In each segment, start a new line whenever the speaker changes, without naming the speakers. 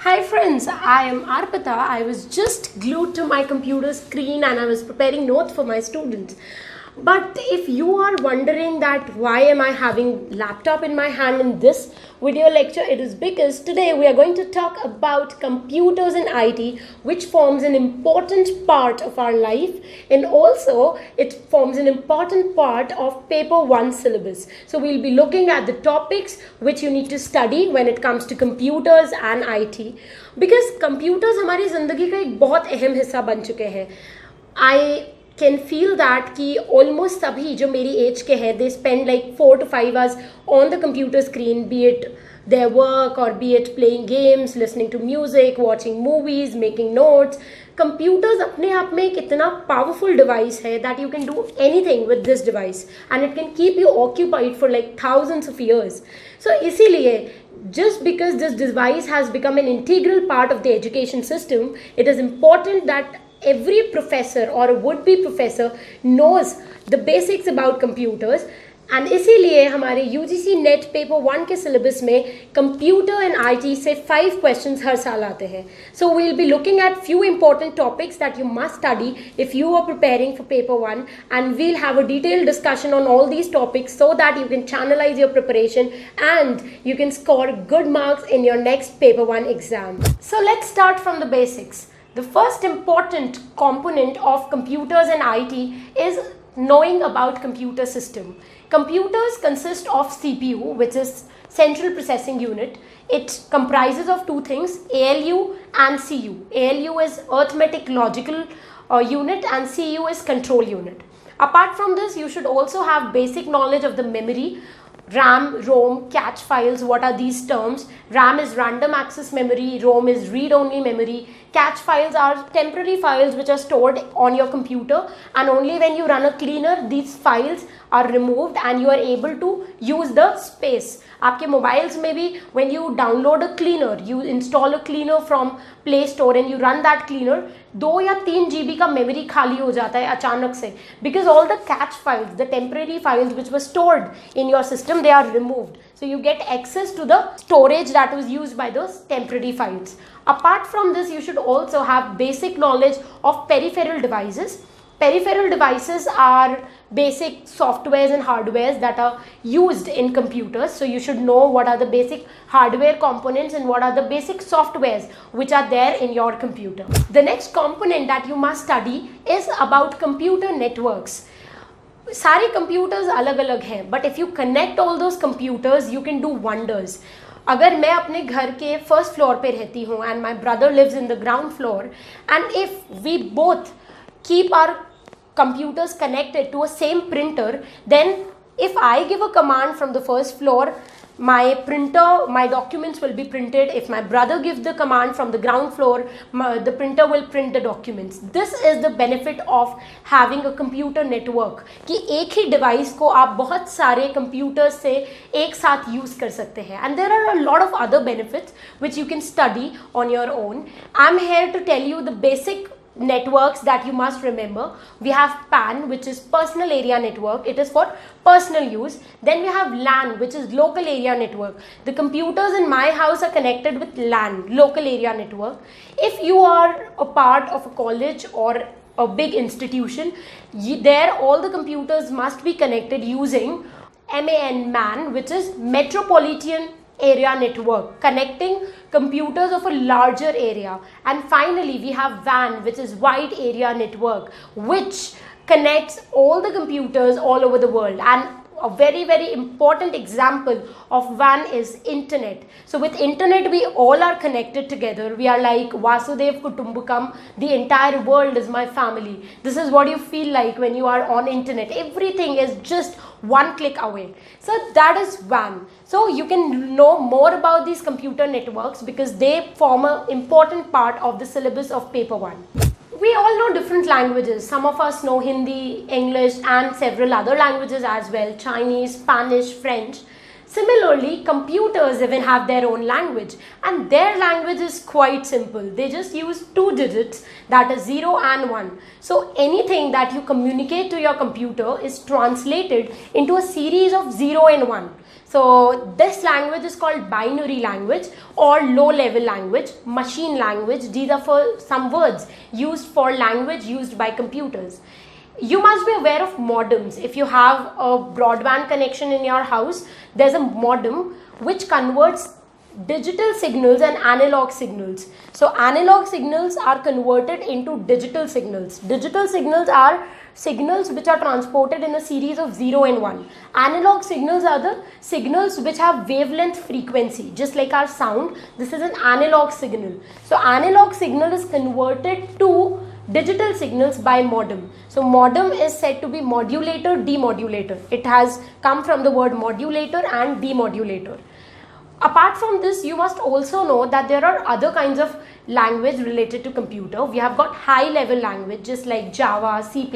Hi friends, I am Arpita. I was just glued to my computer screen and I was preparing notes for my students. But if you are wondering that why am I having laptop in my hand in this video lecture, it is because today we are going to talk about computers and IT, which forms an important part of our life, and also it forms an important part of paper 1 syllabus. So we'll be looking at the topics which you need to study when it comes to computers and IT, because computers हमारी ज़िंदगी का एक बहुत अहम हिस्सा बन चुके हैं. I can feel that कि almost सभी जो मेरी एज के हैं they spend like 4 to 5 hours on the computer screen, be it their work or be it playing games, listening to music, watching movies, making notes. Computers अपने आप में एक इतना powerful device है that you can do anything with this device and it can keep you occupied for like thousands of years. So इसीलिए just because this device has become an integral part of the education system, it is important that every professor or a would-be professor knows the basics about computers. And इसीलिए हमारे UGC net paper 1 के syllabus में computer and IT से 5 questions हर साल आते हैं. So we'll be looking at few important topics that you must study if you are preparing for paper 1, and we'll have a detailed discussion on all these topics so that you can channelize your preparation and you can score good marks in your next paper 1 exam. So let's start from the basics. The first important component of computers and IT is knowing about computer system. Computers consist of CPU, which is Central Processing Unit. It comprises of two things, ALU and CU. ALU is Arithmetic Logical Unit and CU is Control Unit. Apart from this, you should also have basic knowledge of the memory. RAM, ROM, cache files, what are these terms? RAM is random access memory, ROM is read-only memory. Cache files are temporary files which are stored on your computer, and only when you run a cleaner these files are removed and you are able to use the space. आपके mobiles में भी when you download a cleaner, you install a cleaner from Play Store and you run that cleaner, 2 या 3 GB का memory खाली हो जाता है अचानक से, because all the cache files, the temporary files which were stored in your system, they are removed. So you get access to the storage that was used by those temporary files. Apart from this, you should also have basic knowledge of peripheral devices. Peripheral devices are basic softwares and hardwares that are used in computers. So you should know what are the basic hardware components and what are the basic softwares which are there in your computer. The next component that you must study is about computer networks. सारे computers अलग अलग हैं, but if you connect all those computers, you can do wonders. अगर मैं अपने घर के first floor पे रहती हूँ and my brother lives in the ground floor, and if we both keep our computers connected to a same printer, then if I give a command from the first floor, my documents will be printed. If my brother gives the command from the ground floor, the printer will print the documents. This is the benefit of having a computer network, कि एक ही device को आप बहुत सारे computers से एक साथ use कर सकते हैं. And there are a lot of other benefits which you can study on your own. I'm here to tell you the basic networks that you must remember. We have PAN, which is personal area network. It is for personal use. Then we have LAN, which is local area network. The computers in my house are connected with LAN, local area network. If you are a part of a college or a big institution, there all the computers must be connected using MAN, which is Metropolitan Area Network, connecting computers of a larger area. And finally we have WAN, which is Wide Area Network, which connects all the computers all over the world. And a very, very important example of WAN is internet. So with internet, we all are connected together. We are like Vasudev Kutumbakam. The entire world is my family. This is what you feel like when you are on internet. Everything is just one click away. So that is WAN. So you can know more about these computer networks because they form an important part of the syllabus of paper 1. We all know different languages. Some of us know Hindi, English and several other languages as well, Chinese, Spanish, French. Similarly, computers even have their own language, and their language is quite simple. They just use two digits, that is 0 and 1. So anything that you communicate to your computer is translated into a series of 0 and 1. So this language is called binary language or low level language, machine language. These are for some words used for language used by computers. You must be aware of modems. If you have a broadband connection in your house, there's a modem which converts digital signals and analog signals. So analog signals are converted into digital signals. Digital signals are signals which are transported in a series of 0 and 1. Analog signals are the signals which have wavelength frequency, just like our sound. This is an analog signal. So analog signal is converted to digital signals by modem. So modem is said to be modulator, demodulator. It has come from the word modulator and demodulator. Apart from this, you must also know that there are other kinds of language related to computer. We have got high level languages like Java, C++.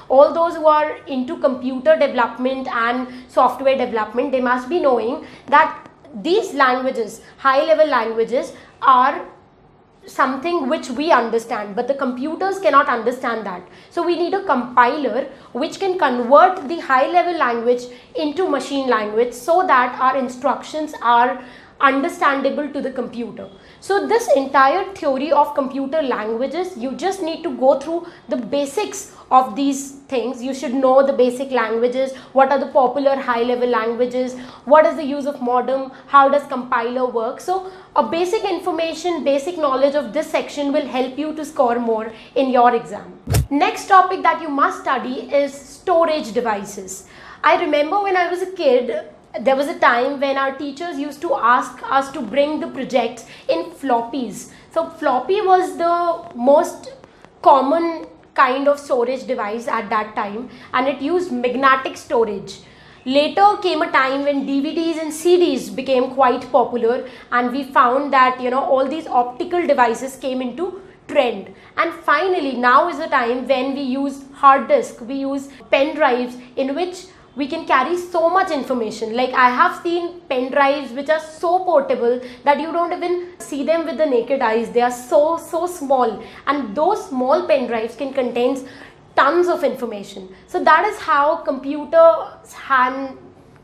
All those who are into computer development and software development, they must be knowing that these languages, high level languages, are something which we understand, but the computers cannot understand that. So we need a compiler which can convert the high level language into machine language so that our instructions are understandable to the computer. So this entire theory of computer languages, you just need to go through the basics of these things. You should know the basic languages, what are the popular high level languages, what is the use of modem, how does compiler work. So a basic information, basic knowledge of this section will help you to score more in your exam. Next topic that you must study is storage devices. I remember when I was a kid, there was a time when our teachers used to ask us to bring the projects in floppies. So floppy was the most common kind of storage device at that time, and it used magnetic storage. Later came a time when DVDs and CDs became quite popular, and we found that all these optical devices came into trend. And finally now is the time when we use hard disk, we use pen drives in which we can carry so much information. Like I have seen pen drives which are so portable that you don't even see them with the naked eyes. They are so small, and those small pen drives can contain tons of information. So that is how computers and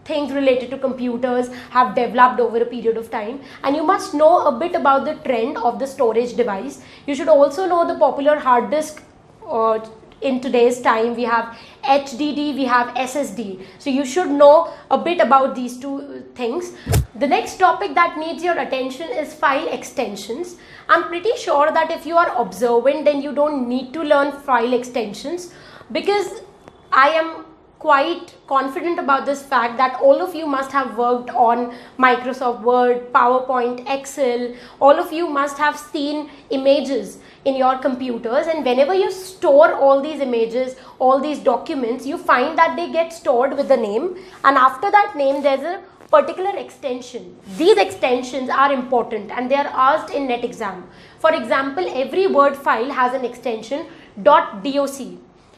things related to computers have developed over a period of time. And you must know a bit about the trend of the storage device. You should also know the popular hard disk. In today's time, we have HDD, we have SSD. So you should know a bit about these two things. The next topic that needs your attention is file extensions. I'm pretty sure that if you are observant, then you don't need to learn file extensions, because I am quite confident about this fact that all of you must have worked on Microsoft Word, PowerPoint, Excel. All of you must have seen images in your computers, and whenever you store all these images, all these documents, you find that they get stored with a name, and after that name there's a particular extension. These extensions are important and they are asked in NET exam. For example, every Word file has an extension .doc.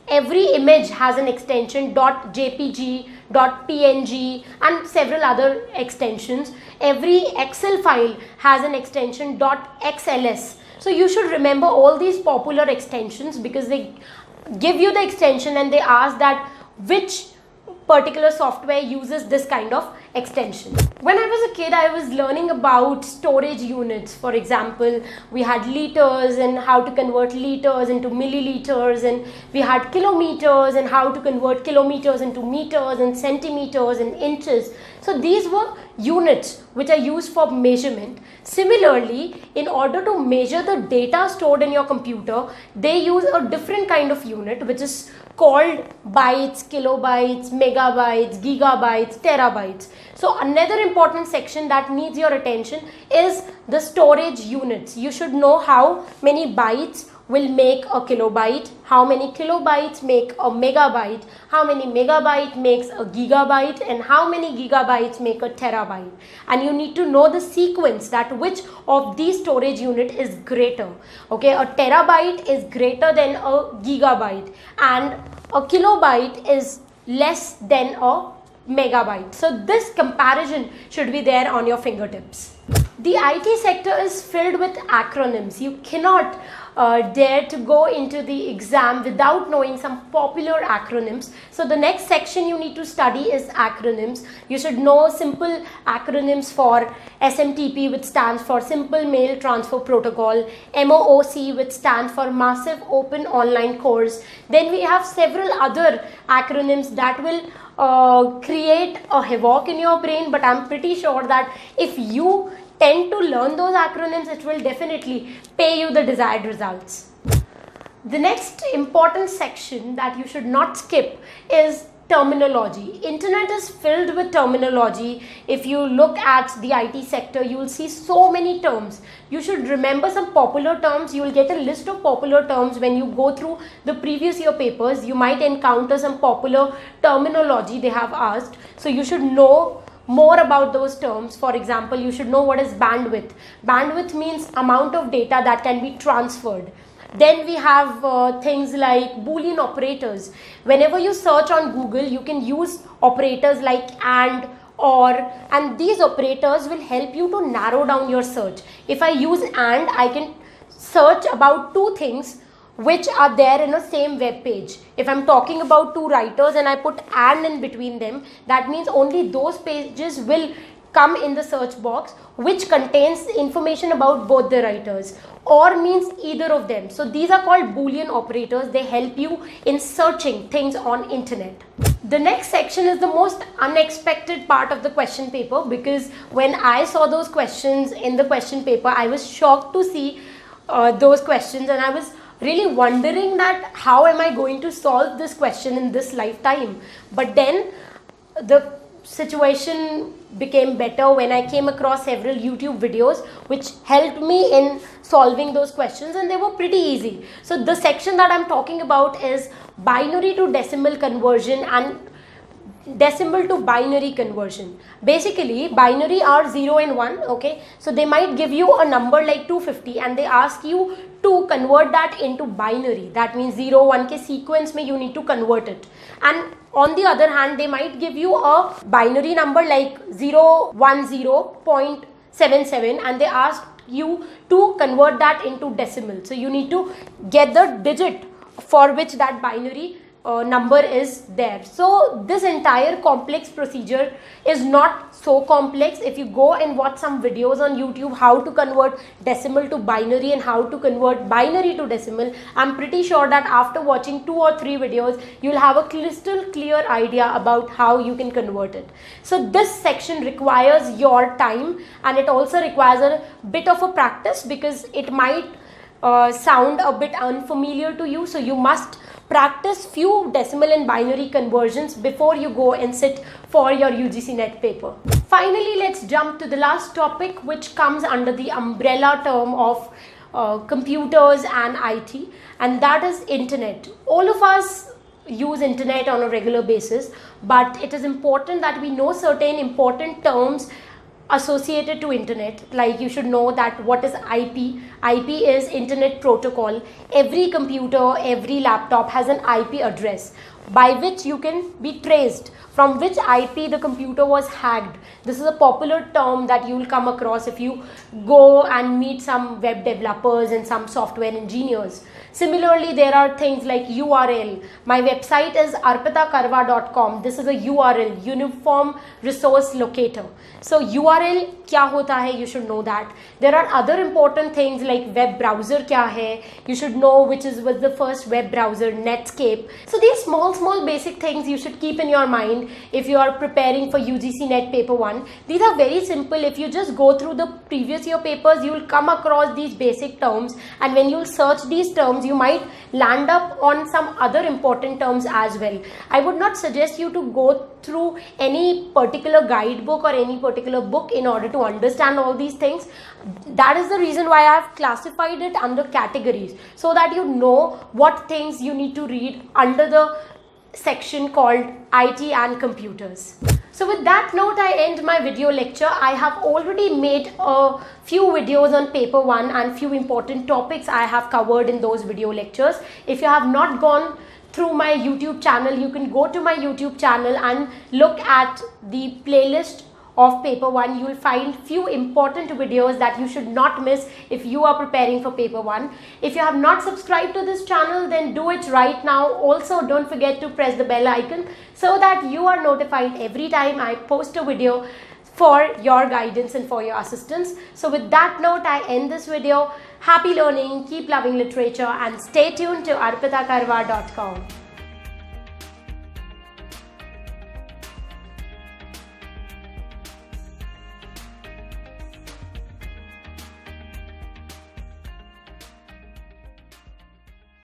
Every image has an extension .jpg, .png, and several other extensions. Every Excel file has an extension .xls. So you should remember all these popular extensions, because they give you the extension and they ask that which particular software uses this kind of extension. When I was a kid, I was learning about storage units. For example, we had liters and how to convert liters into milliliters, and we had kilometers and how to convert kilometers into meters and centimeters and inches. So these were units which are used for measurement. Similarly, in order to measure the data stored in your computer, they use a different kind of unit which is called bytes, kilobytes, megabytes, gigabytes, terabytes. So another important section that needs your attention is the storage units. You should know how many bytes will make a kilobyte, how many kilobytes make a megabyte, how many megabyte makes a gigabyte, and how many gigabytes make a terabyte. And you need to know the sequence, that which of these storage unit is greater. Okay, a terabyte is greater than a gigabyte, and a kilobyte is less than a megabytes. So this comparison should be there on your fingertips. The IT sector is filled with acronyms. You cannot dare to go into the exam without knowing some popular acronyms. So the next section you need to study is acronyms. You should know simple acronyms for SMTP, which stands for Simple Mail Transfer Protocol, MOOC, which stands for Massive Open Online Course. Then we have several other acronyms that will create a havoc in your brain, but I'm pretty sure that if you tend to learn those acronyms, it will definitely pay you the desired results. The next important section that you should not skip is terminology. Internet is filled with terminology. If you look at the IT sector, you will see so many terms. You should remember some popular terms. You will get a list of popular terms when you go through the previous year papers. You might encounter some popular terminology they have asked. So you should know more about those terms. For example, you should know what is bandwidth. Bandwidth means amount of data that can be transferred. Then we have things like Boolean operators. Whenever you search on Google, you can use operators like and, or, and these operators will help you to narrow down your search. If I use and, I can search about two things which are there in a same web page. If I'm talking about two writers and I put and in between them, that means only those pages will come in the search box which contains information about both the writers. Or means either of them. So these are called Boolean operators. They help you in searching things on internet. The next section is the most unexpected part of the question paper, because when I saw those questions in the question paper, I was shocked to see those questions, and I was really wondering that how am I going to solve this question in this lifetime. But then the situation became better when I came across several YouTube videos which helped me in solving those questions, and they were pretty easy. So the section that I'm talking about is binary to decimal conversion and decimal to binary conversion. Basically, binary are 0 and 1, okay? So they might give you a number like 250 and they ask you to convert that into binary. That means 0, 1 ke sequence mein you need to convert it. And on the other hand, they might give you a binary number like 010.77 and they ask you to convert that into decimal. So you need to get the digit for which that binary number is there. So this entire complex procedure is not so complex. If you go and watch some videos on YouTube how to convert decimal to binary and how to convert binary to decimal, I'm pretty sure that after watching 2 or 3 videos you'll have a crystal clear idea about how you can convert it. So this section requires your time, and it also requires a bit of a practice because it might sound a bit unfamiliar to you. So you must practice few decimal and binary conversions before you go and sit for your UGC NET paper. Finally, let's jump to the last topic, which comes under the umbrella term of computers and IT, and that is internet. All of us use internet on a regular basis, but it is important that we know certain important terms associated to internet. Like you should know that what is IP. IP is Internet Protocol. Every computer, every laptop has an IP address by which you can be traced from which IP the computer was hacked. This is a popular term that you will come across if you go and meet some web developers and some software engineers. Similarly, there are things like URL. My website is arpitakarwa.com. This is a URL, Uniform Resource Locator. So URL kya hota hai, you should know that. There are other important things like web browser kya hai. You should know which was the first web browser, Netscape. So these small basic things you should keep in your mind if you are preparing for UGC NET paper 1. These are very simple. If you just go through the previous year papers, you will come across these basic terms, and when you search these terms, you might land up on some other important terms as well. I would not suggest you to go through any particular guidebook or any particular book in order to understand all these things. That is the reason why I have classified it under categories, so that you know what things you need to read under the section called IT and computers. So with that note, I end my video lecture. I have already made a few videos on paper 1 and few important topics I have covered in those video lectures. If you have not gone through my YouTube channel. You can go to my YouTube channel and look at the playlist of paper 1. You will find few important videos that you should not miss if you are preparing for paper 1. If you have not subscribed to this channel, then do it right now. Also, don't forget to press the bell icon so that you are notified every time I post a video for your guidance and for your assistance. So with that note, I end this video. Happy learning, keep loving literature, and stay tuned to arpitakarwa.com.